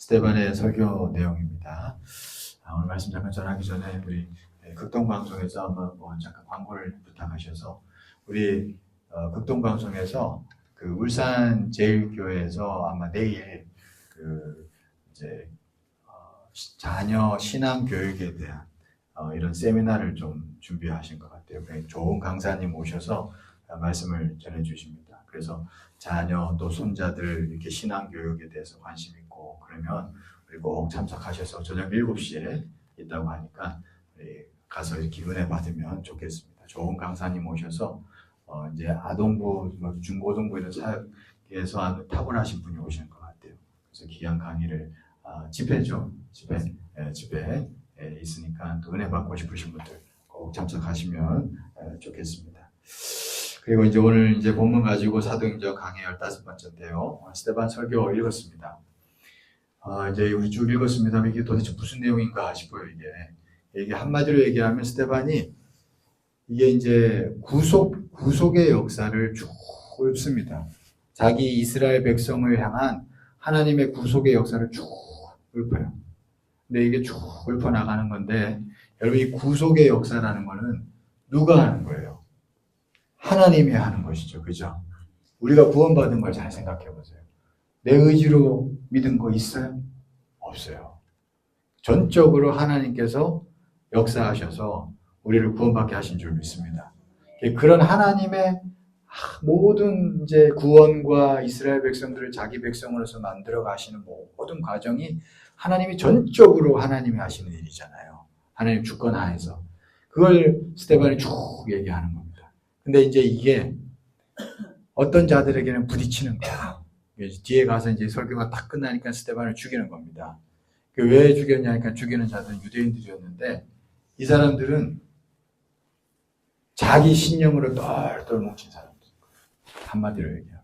스테반의 설교 내용입니다. 오늘 말씀 잠깐 전하기 전에 우리 극동방송에서 한번 잠깐 광고를 부탁하셔서 우리 극동방송에서 그 울산 제일교회에서 아마 내일 이제 자녀 신앙 교육에 대한 이런 세미나를 좀 준비하신 것 같아요. 좋은 강사님 오셔서 말씀을 전해주십니다. 그래서 자녀 또 손자들 이렇게 신앙 교육에 대해서 관심 있고 그러면 우리 꼭 참석하셔서 저녁 7시에 있다고 하니까 가서 이렇게 은혜 받으면 좋겠습니다. 좋은 강사님 오셔서 이제 아동부, 중고등부 이런 사역에서 타고나신 분이 오시는 것 같아요. 그래서 귀한 강의를 집회죠. 집회 있으니까 또 은혜 받고 싶으신 분들 꼭 참석하시면 좋겠습니다. 그리고 이제 오늘 이제 본문 가지고 사도행전 강의 15번째인데요. 스테반 설교 읽었습니다. 이제 우리 쭉 읽었습니다. 이게 도대체 무슨 내용인가 싶어요, 이게 한마디로 얘기하면 스테반이 이게 이제 구속의 역사를 쭉 읊습니다. 자기 이스라엘 백성을 향한 하나님의 구속의 역사를 쭉 읊어요. 근데 이게 쭉 읊어 나가는 건데, 여러분 이 구속의 역사라는 거는 누가 하는 거예요? 하나님이 하는 것이죠. 그죠? 우리가 구원받은 걸 잘 생각해 보세요. 내 의지로 믿은 거 있어요? 없어요. 전적으로 하나님께서 역사하셔서 우리를 구원받게 하신 줄 믿습니다. 그런 하나님의 모든 이제 구원과 이스라엘 백성들을 자기 백성으로서 만들어 가시는 모든 과정이 하나님이 전적으로 하나님이 하시는 일이잖아요. 하나님 주권 하에서. 그걸 스테반이 쭉 얘기하는 겁니다. 근데 이제 이게 어떤 자들에게는 부딪히는 거야. 뒤에 가서 이제 설교가 딱 끝나니까 스테반을 죽이는 겁니다. 왜 죽였냐니까 죽이는 자들은 유대인들이었는데 이 사람들은 자기 신념으로 똘똘 뭉친 사람들. 한마디로 얘기하면.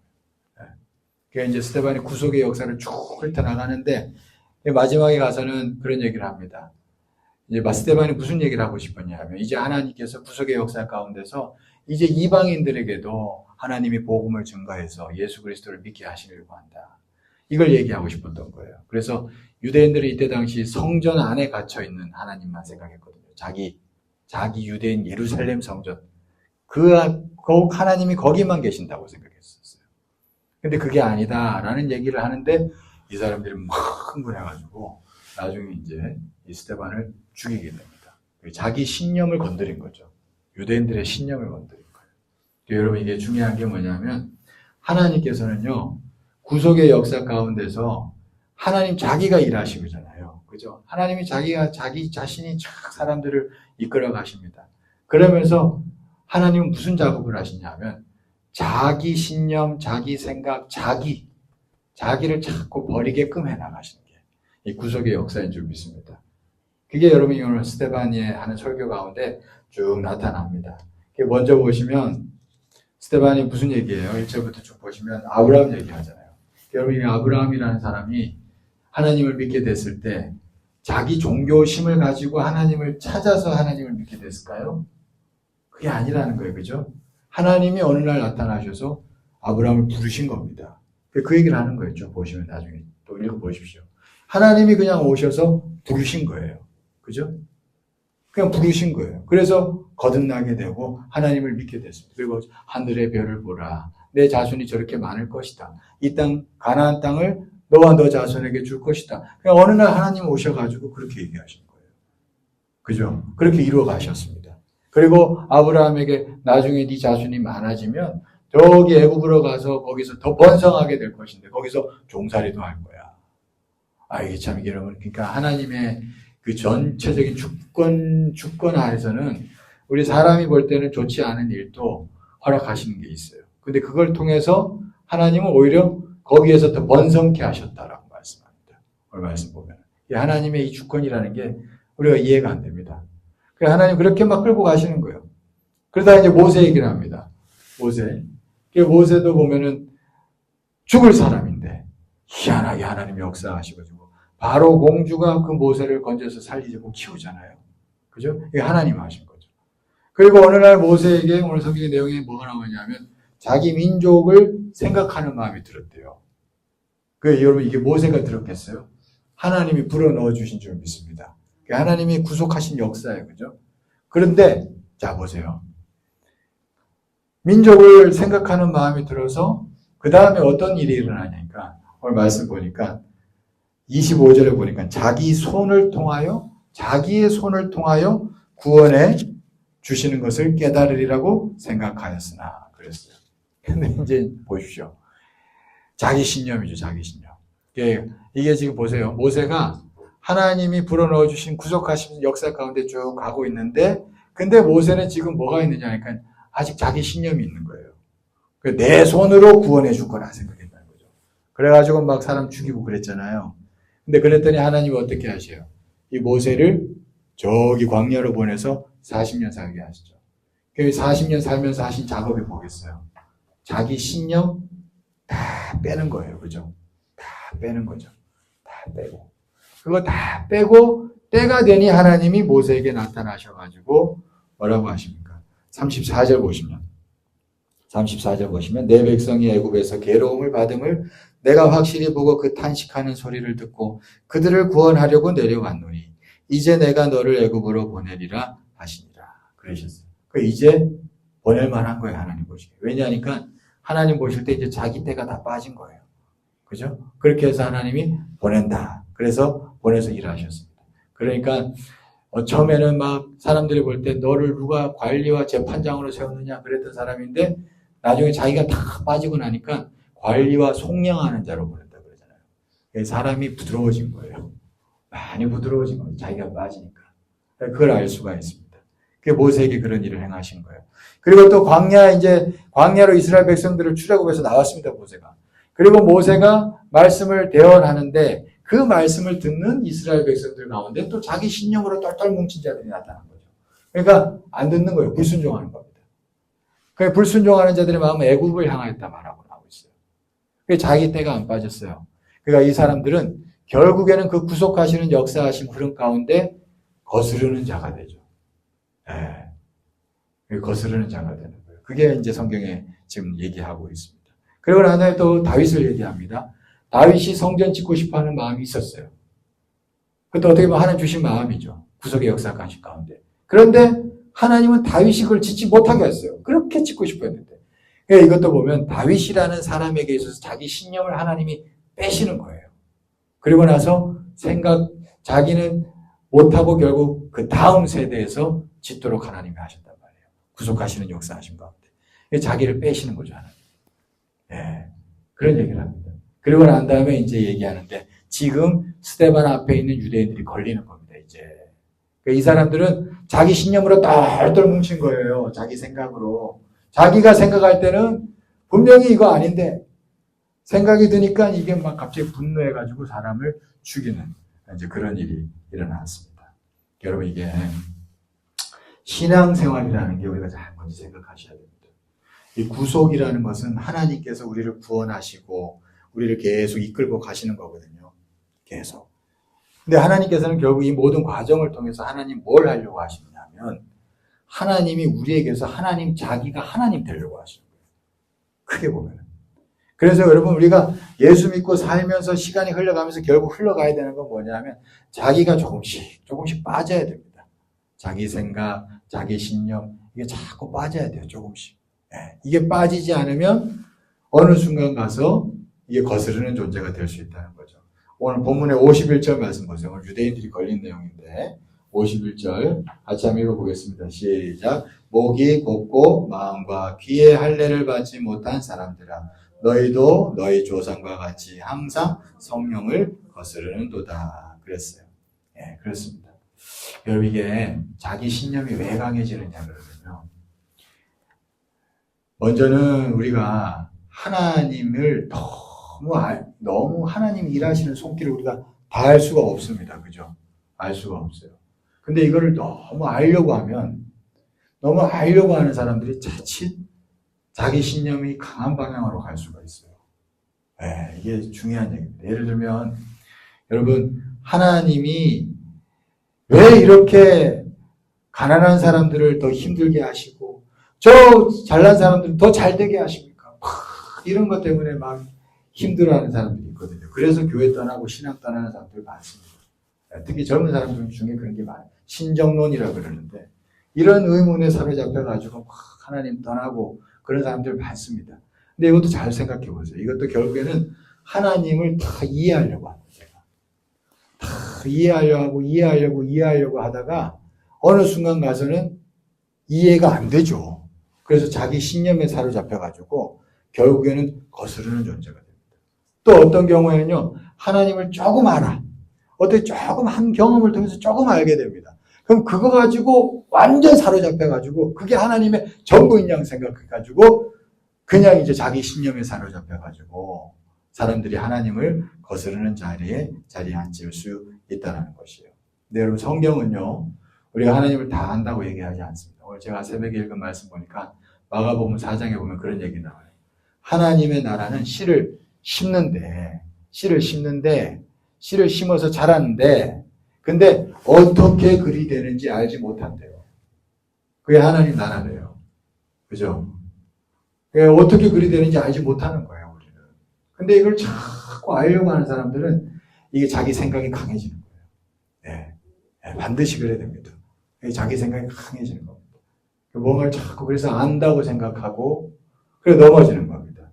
그러니까 이제 스테반이 구속의 역사를 쭉 훑어나가는데 마지막에 가서는 그런 얘기를 합니다. 이제 스테반이 무슨 얘기를 하고 싶었냐 하면 이제 하나님께서 구속의 역사 가운데서 이제 이방인들에게도 하나님이 복음을 증거해서 예수 그리스도를 믿게 하시려고 한다. 이걸 얘기하고 싶었던 거예요. 그래서 유대인들이 이때 당시 성전 안에 갇혀 있는 하나님만 생각했거든요. 자기 유대인 예루살렘 성전. 거룩 하나님이 거기만 계신다고 생각했었어요. 근데 그게 아니다라는 얘기를 하는데 이 사람들이 막 흥분해가지고 나중에 이제 이 스테반을 죽이게 됩니다. 자기 신념을 건드린 거죠. 유대인들의 신념을 건드린 거예요. 여러분 이게 중요한 게 뭐냐면 하나님께서는요 구속의 역사 가운데서 하나님 자기가 일하시잖아요. 그죠? 하나님이 자기 자신이 사람들을 이끌어 가십니다. 그러면서 하나님은 무슨 작업을 하시냐면 자기 신념, 자기 생각, 자기를 자꾸 버리게끔 해나가시는 게 이 구속의 역사인 줄 믿습니다. 그게 여러분이 오늘 스테반이 하는 설교 가운데 쭉 나타납니다. 먼저 보시면 스테반이 무슨 얘기예요? 1절부터 쭉 보시면 아브라함 얘기하잖아요. 여러분이 아브라함이라는 사람이 하나님을 믿게 됐을 때 자기 종교심을 가지고 하나님을 찾아서 하나님을 믿게 됐을까요? 그게 아니라는 거예요. 그죠? 하나님이 어느 날 나타나셔서 아브라함을 부르신 겁니다. 그 얘기를 하는 거예요. 쭉 보시면 나중에 또 읽어보십시오. 하나님이 그냥 오셔서 부르신 거예요. 그죠? 그냥 부르신 거예요. 그래서 거듭나게 되고 하나님을 믿게 됐습니다. 그리고 하늘의 별을 보라. 내 자손이 저렇게 많을 것이다. 이 땅, 가나안 땅을 너와 너 자손에게 줄 것이다. 그냥 어느 날 하나님 오셔가지고 그렇게 얘기하신 거예요. 그죠? 그렇게 이루어 가셨습니다. 그리고 아브라함에게 나중에 네 자손이 많아지면 저기 애굽으로 가서 거기서 더 번성하게 될 것인데 거기서 종살이도 할 거야. 이게 참 여러분, 그러니까 하나님의 그 전체적인 주권 아래서는 우리 사람이 볼 때는 좋지 않은 일도 허락하시는 게 있어요. 근데 그걸 통해서 하나님은 오히려 거기에서 더 번성케 하셨다라고 말씀합니다. 오늘 말씀 보면. 하나님의 이 주권이라는 게 우리가 이해가 안 됩니다. 그래서 하나님 그렇게 막 끌고 가시는 거예요. 그러다 이제 모세 얘기를 합니다. 모세도 보면은 죽을 사람인데 희한하게 하나님이 역사하시고 바로 공주가 그 모세를 건져서 살리고 키우잖아요. 그죠? 이게 하나님 하신 거죠. 그리고 어느 날 모세에게 오늘 성경의 내용에 뭐가 나오냐면 자기 민족을 생각하는 마음이 들었대요. 여러분 이게 모세가 들었겠어요? 하나님이 불어넣어 주신 줄 믿습니다. 하나님이 구속하신 역사예요. 그죠? 그런데 자 보세요. 민족을 생각하는 마음이 들어서 그 다음에 어떤 일이 일어나냐니까 오늘 말씀 보니까 25절에 보니까 자기의 손을 통하여 구원해 주시는 것을 깨달으리라고 생각하였으나 그랬어요. 근데 이제 보십시오. 자기 신념이죠. 자기 신념. 이게 지금 보세요. 모세가 하나님이 불어넣어 주신 구속하신 역사 가운데 쭉 가고 있는데 근데 모세는 지금 뭐가 있느냐 하니까 아직 자기 신념이 있는 거예요. 내 손으로 구원해 줄 거라 생각했다는 거죠. 그래가지고 막 사람 죽이고 그랬잖아요. 근데 그랬더니 하나님이 어떻게 하셔요? 이 모세를 저기 광야로 보내서 40년 살게 하시죠. 40년 살면서 하신 작업이 뭐겠어요? 자기 신념 다 빼는 거예요. 그죠? 다 빼는 거죠. 다 빼고. 그거 다 빼고 때가 되니 하나님이 모세에게 나타나셔가지고 뭐라고 하십니까? 34절 보시면 내 백성이 애굽에서 괴로움을 받음을 내가 확실히 보고 그 탄식하는 소리를 듣고 그들을 구원하려고 내려왔노니 이제 내가 너를 애굽으로 보내리라 하시니라. 그러셨어요. 이제 보낼 만한 거예요. 하나님 보시기에. 왜냐하니까 하나님 보실 때 이제 자기 때가 다 빠진 거예요. 그죠? 그렇게 해서 하나님이 보낸다. 그래서 보내서 일하셨습니다. 그러니까 처음에는 막 사람들이 볼 때 너를 누가 관리와 재판장으로 세웠느냐 그랬던 사람인데 나중에 자기가 다 빠지고 나니까 관리와 속량하는 자로 보낸다 그러잖아요. 사람이 부드러워진 거예요. 많이 부드러워진 거예요. 자기가 빠지니까. 그걸 알 수가 있습니다. 그게 모세에게 그런 일을 행하신 거예요. 그리고 또 광야로 이스라엘 백성들을 출애굽해서 나왔습니다. 모세가. 그리고 모세가 말씀을 대언하는데 그 말씀을 듣는 이스라엘 백성들 가운데 또 자기 신념으로 똘똘 뭉친 자들이 나타난 거죠. 그러니까 안 듣는 거예요. 불순종하는 겁니다. 그 불순종하는 자들의 마음은 애굽을 향하였다 말하고 나오고 있어요. 그게 자기 때가 안 빠졌어요. 그러니까 이 사람들은 결국에는 그 구속하시는 역사하신 흐름 가운데 거스르는 자가 되죠. 거스르는 자가 되는 거예요. 그게 이제 성경에 지금 얘기하고 있습니다. 그리고 난 다음에 또 다윗을 얘기합니다. 다윗이 성전 짓고 싶어 하는 마음이 있었어요. 그것도 어떻게 보면 하나님 주신 마음이죠. 구속의 역사가 하신 가운데. 그런데 하나님은 다윗이 그걸 짓지 못하게 했어요. 그렇게 짓고 싶어 했는데. 그러니까 이것도 보면 다윗이라는 사람에게 있어서 자기 신념을 하나님이 빼시는 거예요. 그리고 나서 자기는 못하고 결국 그 다음 세대에서 짓도록 하나님이 하셨단 말이에요. 구속하시는 역사 하신 가운데. 자기를 빼시는 거죠, 하나님. 그런 얘기를 합니다. 그리고 난 다음에 이제 얘기하는데 지금 스데반 앞에 있는 유대인들이 걸리는 겁니다, 이제. 그러니까 이 사람들은 자기 신념으로 똘똘 뭉친 거예요. 자기 생각으로. 자기가 생각할 때는 분명히 이거 아닌데 생각이 드니까 이게 막 갑자기 분노해가지고 사람을 죽이는 이제 그런 일이 일어났습니다. 여러분 이게 신앙생활이라는 게 우리가 잘 먼저 생각하셔야 됩니다. 이 구속이라는 것은 하나님께서 우리를 구원하시고 우리를 계속 이끌고 가시는 거거든요. 계속. 근데 하나님께서는 결국 이 모든 과정을 통해서 하나님 뭘 하려고 하시냐면 하나님이 우리에게서 자기가 하나님 되려고 하시는 거예요. 크게 보면. 그래서 여러분 우리가 예수 믿고 살면서 시간이 흘러가면서 결국 흘러가야 되는 건 뭐냐면 자기가 조금씩 빠져야 됩니다. 자기 생각, 자기 신념 이게 자꾸 빠져야 돼요. 조금씩. 이게 빠지지 않으면 어느 순간 가서 이게 거스르는 존재가 될 수 있다는 거죠. 오늘 본문의 51절 말씀 보세요. 오늘 유대인들이 걸린 내용인데 51절 같이 한번 읽어보겠습니다. 시작. 목이 곱고 마음과 귀에 할례를 받지 못한 사람들아 너희도 너희 조상과 같이 항상 성령을 거스르는도다. 그랬어요. 그렇습니다. 여러분 이게 자기 신념이 왜 강해지느냐 그러면요. 먼저는 우리가 하나님을 너무 하나님 일하시는 손길을 우리가 다 알 수가 없습니다. 그죠? 알 수가 없어요. 근데 이거를 너무 알려고 하는 사람들이 자칫 자기 신념이 강한 방향으로 갈 수가 있어요. 이게 중요한 얘기입니다. 예를 들면 여러분 하나님이 왜 이렇게 가난한 사람들을 더 힘들게 하시고 저 잘난 사람들은 더 잘되게 하십니까? 이런 것 때문에 막 힘들어하는 사람들이 있거든요. 그래서 교회 떠나고 신앙 떠나는 사람들 많습니다. 특히 젊은 사람들 중에 그런 게 많아요. 신정론이라고 그러는데 이런 의문에 사로잡혀가지고 막 하나님 떠나고 그런 사람들 많습니다. 근데 이것도 잘 생각해 보세요. 이것도 결국에는 하나님을 다 이해하려고 합니다. 다 이해하려고 하다가 어느 순간 가서는 이해가 안 되죠. 그래서 자기 신념에 사로잡혀가지고 결국에는 거스르는 존재가 됩니다. 또 어떤 경우에는요, 하나님을 조금 알아. 어떻게 조금 한 경험을 통해서 조금 알게 됩니다. 그럼 그거 가지고 완전 사로잡혀가지고 그게 하나님의 전부인 양 생각해가지고 그냥 이제 자기 신념에 사로잡혀가지고 사람들이 하나님을 거스르는 자리에 앉을 수 있다는 것이에요. 근데 여러분 성경은요, 우리가 하나님을 다 안다고 얘기하지 않습니다. 오늘 제가 새벽에 읽은 말씀 보니까 마가복음 4장에 보면 그런 얘기 나와요. 하나님의 나라는 씨를 심는데 씨를 심어서 자라는데 근데 어떻게 그리 되는지 알지 못한대요. 그게 하나님 나라래요. 그죠? 어떻게 그리 되는지 알지 못하는 거예요, 우리는. 근데 이걸 자꾸 알려고 하는 사람들은 이게 자기 생각이 강해지는 거예요. 반드시 그래야 됩니다. 자기 생각이 강해지는 겁니다. 뭔가를 자꾸 그래서 안다고 생각하고 그래 넘어지는 겁니다.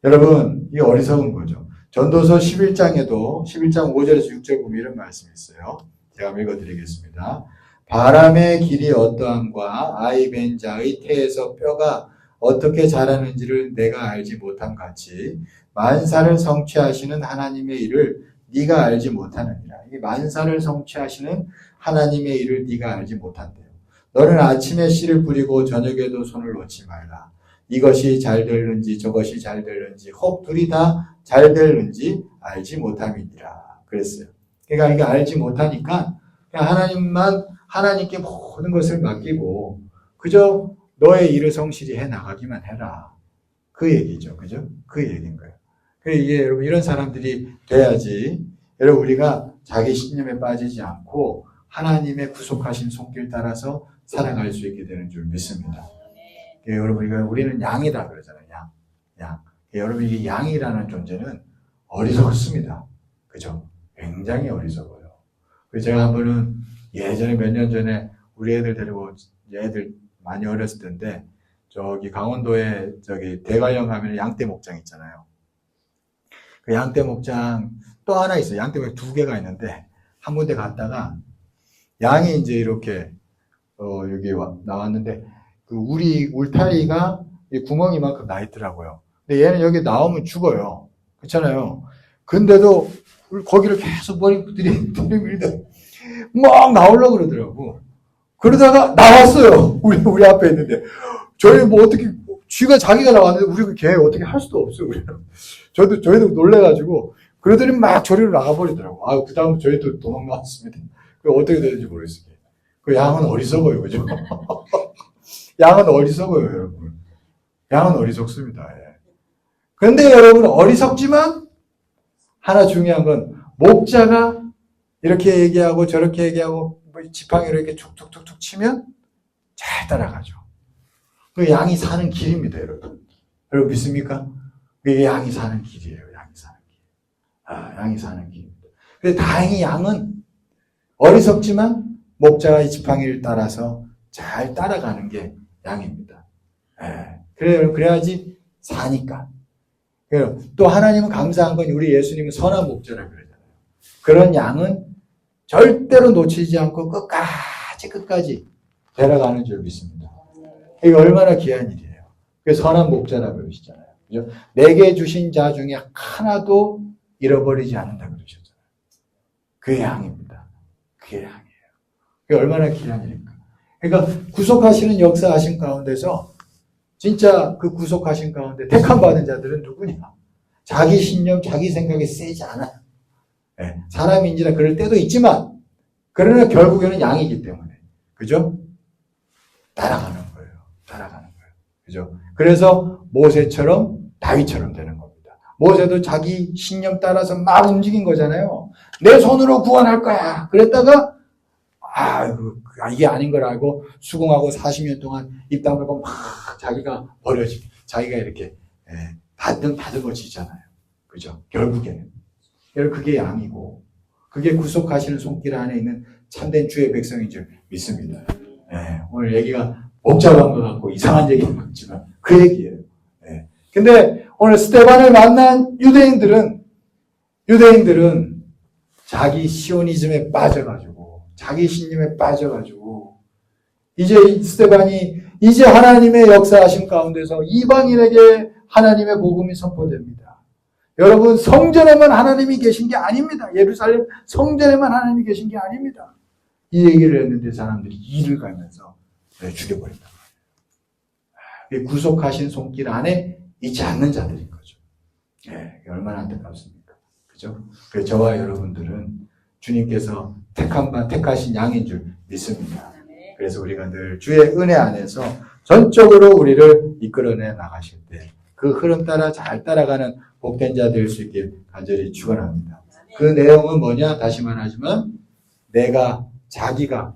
여러분, 이게 어리석은 거죠. 전도서 11장에도 11장 5절에서 6절 보면 이런 말씀이 있어요. 제가 읽어드리겠습니다. 바람의 길이 어떠함과 아이 벤 자의 태에서 뼈가 어떻게 자라는지를 내가 알지 못함 같이 만사를 성취하시는 하나님의 일을 네가 알지 못하느니라. 이 만사를 성취하시는 하나님의 일을 네가 알지 못한대요. 너는 아침에 씨를 뿌리고 저녁에도 손을 놓지 말라. 이것이 잘 될는지 저것이 잘 될는지 혹 둘이 다 잘 될는지 알지 못함이니라. 그랬어요. 그러니까 이게 알지 못하니까 그냥 하나님께 모든 것을 맡기고 그저 너의 일을 성실히 해 나가기만 해라. 그 얘기죠. 그죠? 그 얘기인 거예요. 그래서 이게 여러분 이런 사람들이 돼야지 여러분 우리가 자기 신념에 빠지지 않고 하나님의 구속하신 손길 따라서 살아갈 수 있게 되는 줄 믿습니다. 여러분 우리는 양이다 그러잖아요. 양. 여러분 이게 양이라는 존재는 어리석습니다. 그죠? 굉장히 어리석어요. 그래서 제가 한 번은 예전에 몇 년 전에 우리 애들 데리고 애들 많이 어렸을 텐데 저기 강원도에 저기 대관령 가면 양떼 목장 있잖아요. 그 양떼 목장 또 하나 있어요. 양떼 목장 2개가 있는데 한 군데 갔다가 양이 이제 이렇게 여기 나왔는데 그 울타리가 구멍이만큼 나 있더라고요. 근데 얘는 여기 나오면 죽어요. 그렇잖아요. 근데도 거기를 계속 머리 들이밀다 막 나오려고 그러더라고. 그러다가 나왔어요. 우리 앞에 있는데. 저희 뭐 어떻게, 쥐가 자기가 나왔는데 우리가 걔 어떻게 할 수도 없어요. 우리는. 저희도 놀래가지고. 그러더니 막 저리로 나가버리더라고. 그 다음 저희도 도망 나왔습니다. 그 어떻게 되는지 모르겠어요. 그 양은 어리석어요. 그죠? 양은 어리석어요, 여러분. 양은 어리석습니다. 그런데 여러분, 어리석지만, 하나 중요한 건, 목자가 이렇게 얘기하고 저렇게 얘기하고, 지팡이로 이렇게 툭툭툭툭 치면 잘 따라가죠. 그 양이 사는 길입니다, 여러분. 여러분 믿습니까? 그게 양이 사는 길이에요, 양이 사는 길. 양이 사는 길입니다. 근데 다행히 양은 어리석지만, 목자가 이 지팡이를 따라서 잘 따라가는 게 양입니다. 그래야지 사니까. 또 하나님은 감사한 건 우리 예수님은 선한 목자라 그러잖아요. 그런 양은 절대로 놓치지 않고 끝까지 데려가는 줄 믿습니다. 이게 얼마나 귀한 일이에요. 그래서 선한 목자라 그러시잖아요. 그죠? 내게 주신 자 중에 하나도 잃어버리지 않는다 그러셨잖아요. 그게 양입니다. 그게 양이에요. 그게 얼마나 귀한 일입니까? 그러니까 구속하시는 역사하신 가운데서 진짜 그 구속하신 가운데 택함받은 자들은 누구냐? 자기 신념, 자기 생각이 세지 않아요. 사람인지라 그럴 때도 있지만 그러나 결국에는 양이기 때문에 그죠? 따라가는 거예요. 그죠? 그래서 모세처럼 다윗처럼 되는 겁니다. 모세도 자기 신념 따라서 막 움직인 거잖아요. 내 손으로 구원할 거야. 그랬다가 이게 아닌 걸 알고 수긍하고 40년 동안 입 다물고 막 자기가 버려지고 자기가 이렇게 다듬어지잖아요. 그죠? 결국에는. 그게 양이고, 그게 구속하시는 손길 안에 있는 참된 주의 백성인 줄 믿습니다. 네, 오늘 얘기가 복잡한 것 같고 이상한 얘기인 것 같지만 그 얘기예요. 네. 근데 오늘 스데반을 만난 유대인들은 자기 시오니즘에 빠져가지고, 자기 신념에 빠져가지고, 이제 스데반이 이제 하나님의 역사하심 가운데서 이방인에게 하나님의 복음이 선포됩니다. 여러분, 성전에만 하나님이 계신 게 아닙니다. 예루살렘 성전에만 하나님이 계신 게 아닙니다. 이 얘기를 했는데 사람들이 이를 갈면서 죽여버린다. 구속하신 손길 안에 있지 않는 자들인 거죠. 네, 얼마나 안타깝습니까? 그죠? 그래서 저와 여러분들은 주님께서 택하신 양인 줄 믿습니다. 그래서 우리가 늘 주의 은혜 안에서 전적으로 우리를 이끌어내 나가실 때 그 흐름 따라 잘 따라가는 복된 자 될 수 있길 간절히 축원합니다. 그 내용은 뭐냐? 다시 말하지만 자기가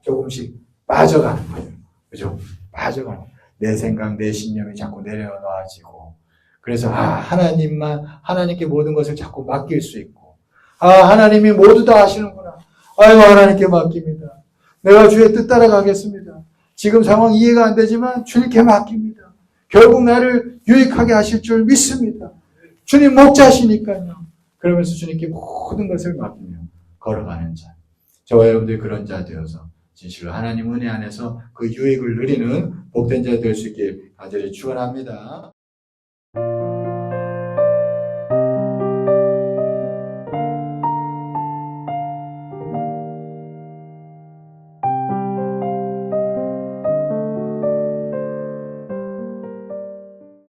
조금씩 빠져가는 거예요. 그죠? 빠져가는 거예요. 내 생각, 내 신념이 자꾸 내려놓아지고, 그래서 하나님께 모든 것을 자꾸 맡길 수 있고, 하나님이 모두 다 하시는구나. 아유, 하나님께 맡깁니다. 내가 주의 뜻 따라가겠습니다. 지금 상황 이해가 안 되지만 주님께 맡깁니다. 결국 나를 유익하게 하실 줄 믿습니다. 주님 목자시니까요. 그러면서 주님께 모든 것을 맡기며 걸어가는 자. 저와 여러분들이 그런 자 되어서 진실로 하나님 은혜 안에서 그 유익을 누리는 복된 자 될 수 있길 간절히 축원합니다.